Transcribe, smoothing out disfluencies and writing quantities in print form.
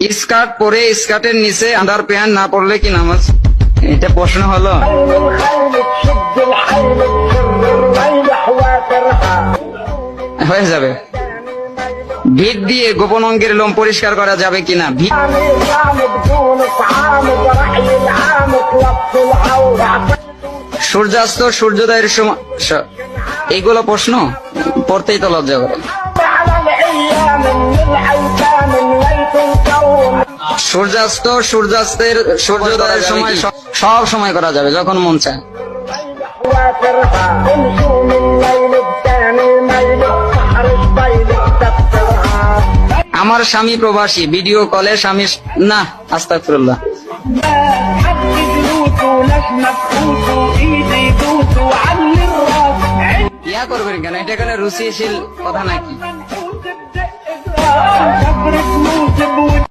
Skirt পরে স্কার্টের নিচে under pant না পরলে কি নামাজ? এটা প্রশ্ন হলো? হয়ে যাবে। ভিট দিয়ে গোপন অঙ্গের লোম পরিষ্কার করা যাবে কিনা? সূর্যাস্ত সূর্যোদয়ের সময়, এইগুলো প্রশ্ন পড়তেই তো লজ্জা করে। সূর্যাস্ত সূর্যোদয়ের সময় সব সময় করা যাবে, যখন মন চায়। আমার স্বামী প্রবাসী, ভিডিও কলে স্বামী না, আস্তাগফিরুল্লাহ। ইয়া করবেন কেন? এটা কেন রুচিশীল কথা নাকি?